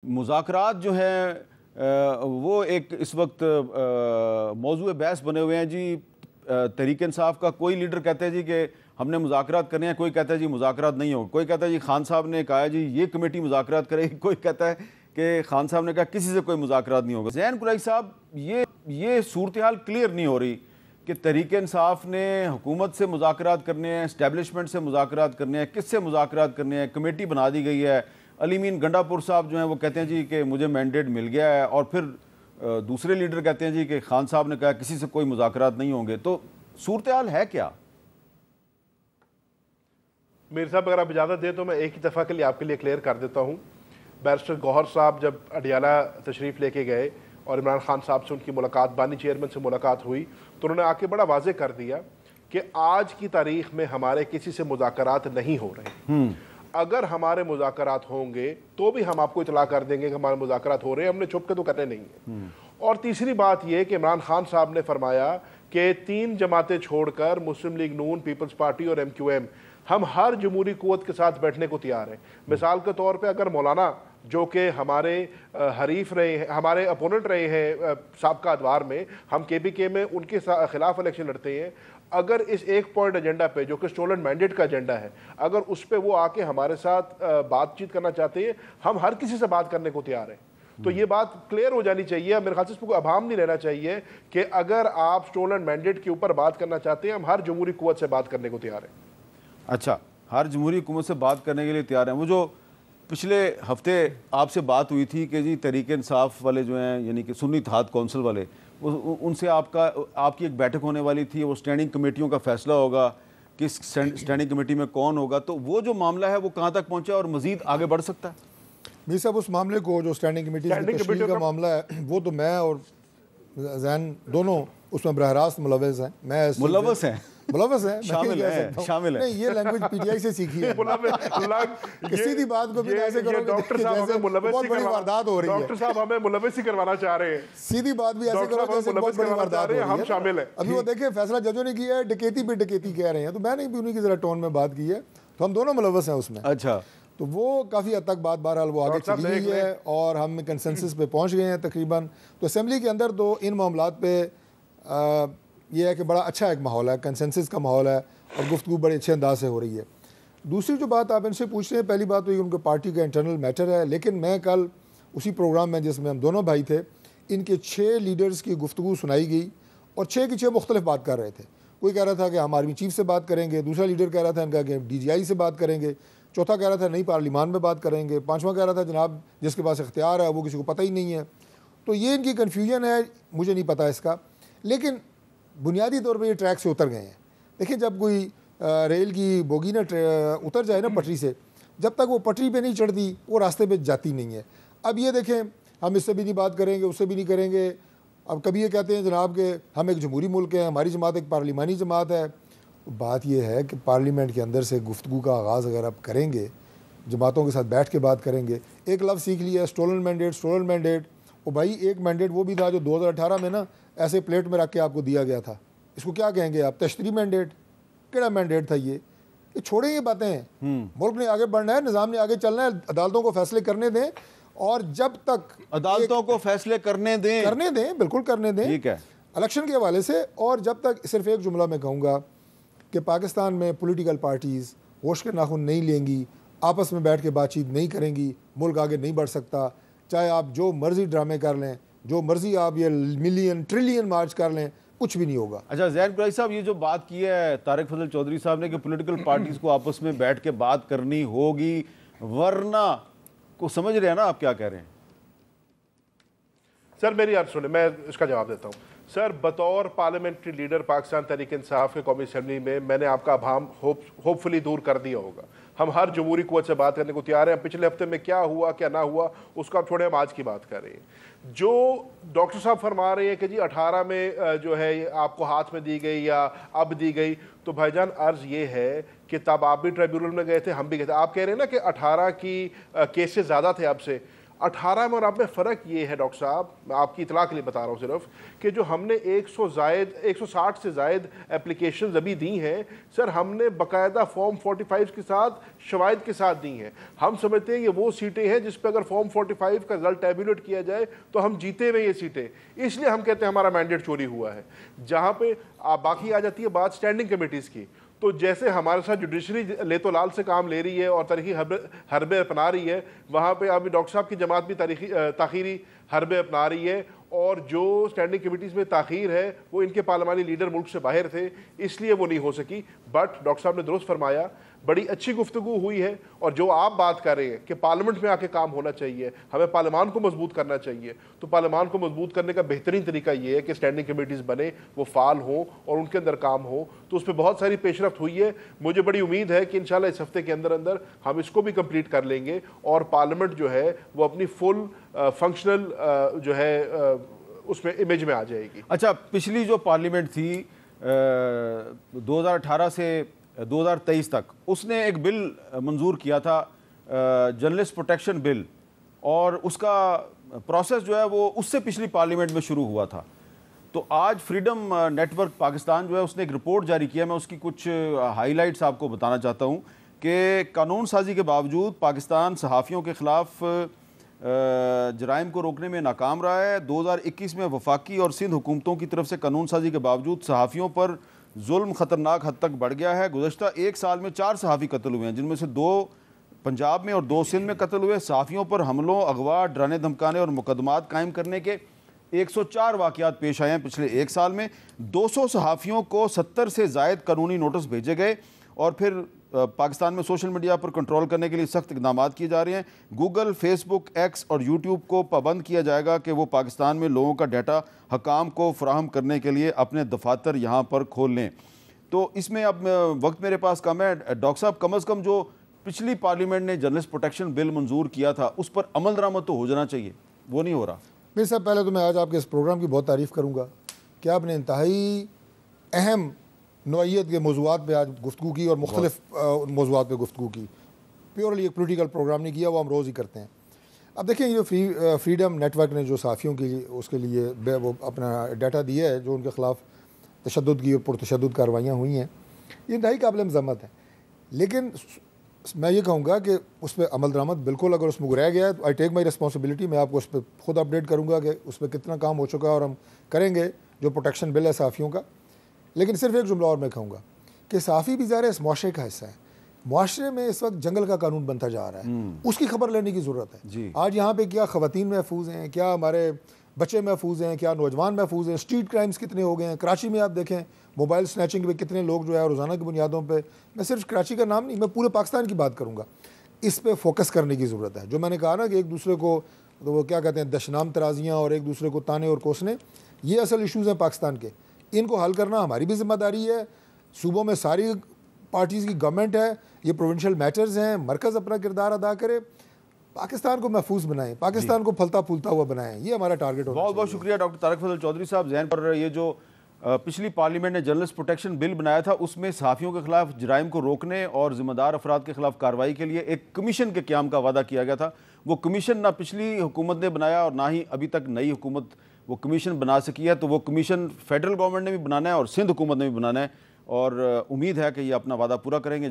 مذاکرات جو ہیں وہ ایک اس وقت موضوع بحث بنے ہوئے ہیں جی. تحریک انصاف کا کوئی لیڈر کہتا ہے جی کہ ہم نے مذاکرات کرنے ہیں, کوئی کہتا ہے جی مذاکرات نہیں ہو, کوئی کہتا ہے جی خان صاحب نے کہا جی یہ کمیٹی مذاکرات کرے گی, کوئی کہتا ہے کہ خان صاحب نے کہا کسی سے کوئی مذاکرات نہیں ہوگا. زین قریشی صاحب, یہ صورتحال کلیئر نہیں ہو رہی کہ تحریک انصاف نے حکومت سے مذاکرات کرنے ہیں, اسٹیبلشمنٹ سے مذاکرات کرنے ہیں, کس سے مذاکرات کرنے ہیں. کمیٹی بنا دی گئی ہے, علی مین گنڈا پور صاحب جو ہیں وہ کہتے ہیں جی کہ مجھے مینڈیٹ مل گیا ہے, اور پھر دوسرے لیڈر کہتے ہیں جی کہ خان صاحب نے کہا کسی سے کوئی مذاکرات نہیں ہوں گے. تو صورتحال ہے کیا؟ میر صاحب اگر آپ اجازت دیں تو میں ایک ہی دفعہ کے لیے آپ کے لیے کلیئر کر دیتا ہوں. بیرسٹر گوہر صاحب جب اڈیالہ تشریف لے کے گئے اور عمران خان صاحب سے ان کی ملاقات, بانی چیئرمین سے ملاقات ہوئی, تو انہوں نے آ کے بڑا واضح کر دیا کہ آج کی تاریخ میں ہمارے کسی سے مذاکرات نہیں ہو رہے. اگر ہمارے مذاکرات ہوں گے تو بھی ہم آپ کو اطلاع کر دیں گے کہ ہمارے مذاکرات ہو رہے ہیں, ہم نے چھپ کے تو کرنے نہیں ہیں. اور تیسری بات یہ کہ عمران خان صاحب نے فرمایا کہ 3 جماعتیں چھوڑ کر مسلم لیگ نون, پیپلز پارٹی اور ایم کیو ایم, ہم ہر جمہوری قوت کے ساتھ بیٹھنے کو تیار ہیں. مثال کے طور پہ اگر مولانا جو کہ ہمارے حریف رہے ہیں, ہمارے اپوننٹ رہے ہیں سابقہ ادوار میں, ہم کے پی کے میں ان کے خلاف الیکشن لڑتے ہیں, اگر اس ایک پوائنٹ ایجنڈا پہ جو کہ سٹولن مینڈیٹ کا ایجنڈا ہے, اگر اس پہ وہ آ کے ہمارے ساتھ بات چیت کرنا چاہتے ہیں, ہم ہر کسی سے بات کرنے کو تیار ہیں. تو یہ بات کلیئر ہو جانی چاہیے. میرے خیال سے اس پہ کوئی ابہام نہیں رہنا چاہیے کہ اگر آپ سٹولن مینڈیٹ کے اوپر بات کرنا چاہتے ہیں, ہم ہر جمہوری قوت سے بات کرنے کو تیار ہیں. اچھا, ہر جمہوری حکومت سے بات کرنے کے لیے تیار ہیں. وہ جو پچھلے ہفتے آپ سے بات ہوئی تھی کہ جی تحریک انصاف والے جو ہیں, یعنی کہ سنی اتحاد کونسل والے, ان سے آپ کی ایک بیٹھک ہونے والی تھی, وہ اسٹینڈنگ کمیٹیوں کا فیصلہ ہوگا, کس اسٹینڈنگ کمیٹی میں کون ہوگا, تو وہ جو معاملہ ہے وہ کہاں تک پہنچا اور مزید آگے بڑھ سکتا ہے؟ میر صاحب, اس معاملے کو جو اسٹینڈنگ کمیٹی کی تشکیل کا معاملہ ہے, وہ تو میں اور زین دونوں اس میں براہ راست ملوث ہیں. میں ملوث ہیں شامل ہیں. نہیں, یہ لینگویج پی ٹی آئی سے سیکھی ہے. سیدھی بات کو بھی ایسے کرو ڈاکٹر صاحب بہت بڑی واردات ہو رہی ہے. ڈاکٹر صاحب ہمیں ملوث ہی کروانا چاہ رہے ہیں. سیدھی بات بھی ایسے کرو جیسے بہت بڑی واردات ہو رہی ہے. ہم شامل ہیں. ابھی وہ دیکھیں فیصلہ ججوں نے کیا ہے, ڈکیتی پہ ڈکیتی کہہ رہے ہیں, تو میں نے بھی انہیں کی ذرا ٹون میں بات کی ہے, تو ہم دونوں ملوث ہیں اس میں. اچھا, تو وہ کافی حد تک بات بہرحال وہ آگے چلی گئی ہے اور ہم کنسنسس پہ پہنچ گئے ہیں تقریباً. تو اسمبلی کے اندر تو ان معاملات پہ یہ ہے کہ بڑا اچھا ایک ماحول ہے, کنسنسس کا ماحول ہے, اور گفتگو بڑے اچھے انداز سے ہو رہی ہے. دوسری جو بات آپ ان سے پوچھ رہے ہیں, پہلی بات تو یہ ان کے پارٹی کا انٹرنل میٹر ہے, لیکن میں کل اسی پروگرام میں جس میں ہم دونوں بھائی تھے, ان کے 6 لیڈرز کی گفتگو سنائی گئی اور 6 کی 6 مختلف بات کر رہے تھے. کوئی کہہ رہا تھا کہ ہم آرمی چیف سے بات کریں گے, دوسرا لیڈر کہہ رہا تھا ان کا کہ ڈی جی آئی سے بات کریں گے, چوتھا کہہ رہا تھا نہیں پارلیمان میں بات کریں گے, پانچواں کہہ رہا تھا جناب جس کے پاس اختیار ہے وہ کسی کو پتہ ہی نہیں ہے. تو یہ ان کی کنفیوژن ہے, مجھے نہیں پتہ اس کا, لیکن بنیادی طور پہ یہ ٹریک سے اتر گئے ہیں. دیکھیں, جب کوئی ریل کی بوگی نہ اتر جائے نا پٹری سے, جب تک وہ پٹری پہ نہیں چڑھتی وہ راستے پہ جاتی نہیں ہے. اب یہ دیکھیں, ہم اس سے بھی نہیں بات کریں گے, اس سے بھی نہیں کریں گے. اب کبھی یہ کہتے ہیں جناب کہ ہم ایک جمہوری ملک ہیں, ہماری جماعت ایک پارلیمانی جماعت ہے. بات یہ ہے کہ پارلیمنٹ کے اندر سے گفتگو کا آغاز اگر آپ کریں گے, جماعتوں کے ساتھ بیٹھ کے بات کریں گے. ایک لفظ سیکھ لیا ہے سٹولن مینڈیٹ. وہ بھائی ایک مینڈیٹ وہ بھی تھا جو 2018 میں نا ایسے پلیٹ میں رکھ کے آپ کو دیا گیا تھا. اس کو کیا کہیں گے آپ, تشتری مینڈیٹ؟ کیڑا مینڈیٹ تھا یہ چھوڑیں یہ باتیں ہیں. ملک نے آگے بڑھنا ہے, نظام نے آگے چلنا ہے, عدالتوں کو فیصلے کرنے دیں, اور جب تک عدالتوں کو فیصلے کرنے دیں, بالکل کرنے دیں, ٹھیک ہے, الیکشن کے حوالے سے. اور جب تک, صرف ایک جملہ میں کہوں گا کہ پاکستان میں پولیٹیکل پارٹیز ہوش کے ناخن نہیں لیں گی, آپس میں بیٹھ کے بات چیت نہیں کریں گی, ملک آگے نہیں بڑھ سکتا. چاہے آپ جو مرضی ڈرامے کر لیں, جو مرضی آپ یہ ملین ٹریلین مارچ کر لیں, کچھ بھی نہیں ہوگا. اچھا زین قریشی صاحب, یہ جو بات کی ہے طارق فضل چودھری صاحب نے کہ پولیٹیکل پارٹیز کو آپس میں بیٹھ کے بات کرنی ہوگی ورنہ کو, سمجھ رہے ہیں نا آپ کیا کہہ رہے ہیں؟ سر میری عرض سنیں, میں اس کا جواب دیتا ہوں. سر بطور پارلیمنٹری لیڈر پاکستان تحریک انصاف کے قومی اسمبلی میں نے آپ کا ابہام ہوپ فلی دور کر دیا ہوگا. ہم ہر جمہوری قوت سے بات کرنے کو تیار ہیں. پچھلے ہفتے میں کیا ہوا کیا نہ ہوا اس کا چھوڑے, ہم آج کی بات کر رہے ہیں. جو ڈاکٹر صاحب فرما رہے ہیں کہ جی 18 میں جو ہے آپ کو ہاتھ میں دی گئی یا اب دی گئی, تو بھائی جان عرض یہ ہے کہ تب آپ بھی ٹریبیونل میں گئے تھے, ہم بھی گئے تھے. آپ کہہ رہے ہیں نا کہ 18 کی کیسز زیادہ تھے اب سے. 18 میں اور اب میں فرق یہ ہے ڈاکٹر صاحب، میں آپ کی اطلاع کے لیے بتا رہا ہوں صرف، کہ جو ہم نے 160 سے زائد اپلیکیشنز ابھی دی ہیں سر، ہم نے باقاعدہ فارم 45 کے ساتھ شواہد کے ساتھ دی ہیں. ہم سمجھتے ہیں کہ وہ سیٹیں ہیں جس پہ اگر فارم 45 کا رزلٹ ٹیبولیٹ کیا جائے تو ہم جیتے ہوئے یہ سیٹیں، اس لیے ہم کہتے ہیں ہمارا مینڈیٹ چوری ہوا ہے. جہاں پہ باقی آ جاتی ہے بات اسٹینڈنگ کمیٹیز کی، تو جیسے ہمارے ساتھ جوڈیشری لیت و لال سے کام لے رہی ہے اور تاریخی حربے اپنا رہی ہے، وہاں پہ ابھی ڈاکٹر صاحب کی جماعت بھی تاخیری حربے اپنا رہی ہے، اور جو اسٹینڈنگ کمیٹیز میں تاخیر ہے وہ ان کے پارلیمانی لیڈر ملک سے باہر تھے، اس لیے وہ نہیں ہو سکی. بٹ ڈاکٹر صاحب نے درست فرمایا، بڑی اچھی گفتگو ہوئی ہے. اور جو آپ بات کر رہے ہیں کہ پارلیمنٹ میں آ کے کام ہونا چاہیے، ہمیں پارلیمان کو مضبوط کرنا چاہیے، تو پارلیمان کو مضبوط کرنے کا بہترین طریقہ یہ ہے کہ اسٹینڈنگ کمیٹیز بنے، وہ فعال ہوں اور ان کے اندر کام ہو. تو اس پہ بہت ساری پیش رفت ہوئی ہے. مجھے بڑی امید ہے کہ انشاءاللہ اس ہفتے کے اندر ہم اس کو بھی کمپلیٹ کر لیں گے اور پارلیمنٹ جو ہے وہ اپنی فل فنکشنل جو ہے اس میں امیج میں آ جائے گی. اچھا، پچھلی جو پارلیمنٹ تھی 2018 سے 2023 تک، اس نے ایک بل منظور کیا تھا، جرنلسٹ پروٹیکشن بل، اور اس کا پروسیس جو ہے وہ اس سے پچھلی پارلیمنٹ میں شروع ہوا تھا. تو آج فریڈم نیٹ ورک پاکستان جو ہے اس نے ایک رپورٹ جاری کیا. میں اس کی کچھ ہائی لائٹس آپ کو بتانا چاہتا ہوں کہ قانون سازی کے باوجود پاکستان صحافیوں کے خلاف جرائم کو روکنے میں ناکام رہا ہے. 2021 میں وفاقی اور سندھ حکومتوں کی طرف سے قانون سازی کے باوجود صحافیوں پر ظلم خطرناک حد تک بڑھ گیا ہے. گزشتہ ایک سال میں 4 صحافی قتل ہوئے ہیں، جن میں سے 2 پنجاب میں اور 2 سندھ میں قتل ہوئے. صحافیوں پر حملوں، اغوا، ڈرانے دھمکانے اور مقدمات قائم کرنے کے 104 واقعات پیش آئے ہیں پچھلے ایک سال میں. 200 صحافیوں کو 70 سے زائد قانونی نوٹس بھیجے گئے. اور پھر پاکستان میں سوشل میڈیا پر کنٹرول کرنے کے لیے سخت اقدامات کیے جا رہے ہیں. گوگل، فیس بک، ایکس اور یوٹیوب کو پابند کیا جائے گا کہ وہ پاکستان میں لوگوں کا ڈیٹا حکام کو فراہم کرنے کے لیے اپنے دفاتر یہاں پر کھول لیں. تو اس میں اب وقت میرے پاس کم ہے. ڈاکٹر صاحب، کم از کم جو پچھلی پارلیمنٹ نے جرنلسٹ پروٹیکشن بل منظور کیا تھا اس پر عمل درآمد تو ہو جانا چاہیے، وہ نہیں ہو رہا. میرے صاحب، پہلے تو میں آج آپ کے اس پروگرام کی بہت تعریف کروں گا کہ آپ نے انتہائی اہم نوعیت کے موضوعات پہ آج گفتگو کی اور مختلف موضوعات پہ گفتگو کی. پیورلی ایک پولیٹیکل پروگرام نہیں کیا، وہ ہم روز ہی کرتے ہیں. اب دیکھیں، یہ فریڈم نیٹ ورک نے جو صحافیوں کی اس کے لیے وہ اپنا ڈیٹا دیا ہے، جو ان کے خلاف تشدد کی اور پرتشدد کارروائیاں ہوئی ہیں، یہ انتہائی قابل مذمت ہے. لیکن میں یہ کہوں گا کہ اس پہ عمل درآمد بالکل، اگر اس میں رہ گیا ہے تو آئی ٹیک مائی ریسپانسبلٹی، میں آپ کو اس پہ خود اپڈیٹ کروں گا کہ اس پہ کتنا کام ہو چکا ہے اور ہم کریں گے جو پروٹیکشن بل ہے صحافیوں کا. لیکن صرف ایک جملہ اور میں کہوں گا کہ صحافی بھی ظاہر ہے اس معاشرے کا حصہ ہے. معاشرے میں اس وقت جنگل کا قانون بنتا جا رہا ہے، اس کی خبر لینے کی ضرورت ہے. آج یہاں پہ کیا خواتین محفوظ ہیں، کیا ہمارے بچے محفوظ ہیں، کیا نوجوان محفوظ ہیں، اسٹریٹ کرائمز کتنے ہو گئے ہیں. کراچی میں آپ دیکھیں موبائل سنیچنگ پہ کتنے لوگ جو ہے روزانہ کی بنیادوں پہ، میں صرف کراچی کا نام نہیں، میں پورے پاکستان کی بات کروں گا. اس پہ فوکس کرنے کی ضرورت ہے. جو میں نے کہا نا کہ ایک دوسرے کو وہ کیا کہتے ہیں، دشنام ترازیاں اور ایک دوسرے کو تانے اور کوسنے، یہ اصل ایشوز ہیں پاکستان کے. ان کو حل کرنا ہماری بھی ذمہ داری ہے. صوبوں میں ساری پارٹیز کی گورنمنٹ ہے، یہ پروونشل میٹرز ہیں، مرکز اپنا کردار ادا کرے، پاکستان کو محفوظ بنائیں، پاکستان کو پھلتا پھولتا ہوا بنائیں. یہ ہمارا ٹارگٹ ہونا بہت بہت شکریہ ڈاکٹر طارق فضل چودھری صاحب. ذہن پر یہ جو پچھلی پارلیمنٹ نے جرنلسٹ پروٹیکشن بل بنایا تھا، اس میں صحافیوں کے خلاف جرائم کو روکنے اور ذمہ دار افراد کے خلاف کارروائی کے لیے ایک کمیشن کے قیام کا وعدہ کیا گیا تھا. وہ کمیشن نہ پچھلی حکومت نے بنایا اور نہ ہی ابھی تک نئی حکومت وہ کمیشن بنا سکی ہے. تو وہ کمیشن فیڈرل گورنمنٹ نے بھی بنانا ہے اور سندھ حکومت نے بھی بنانا ہے، اور امید ہے کہ یہ اپنا وعدہ پورا کریں گے.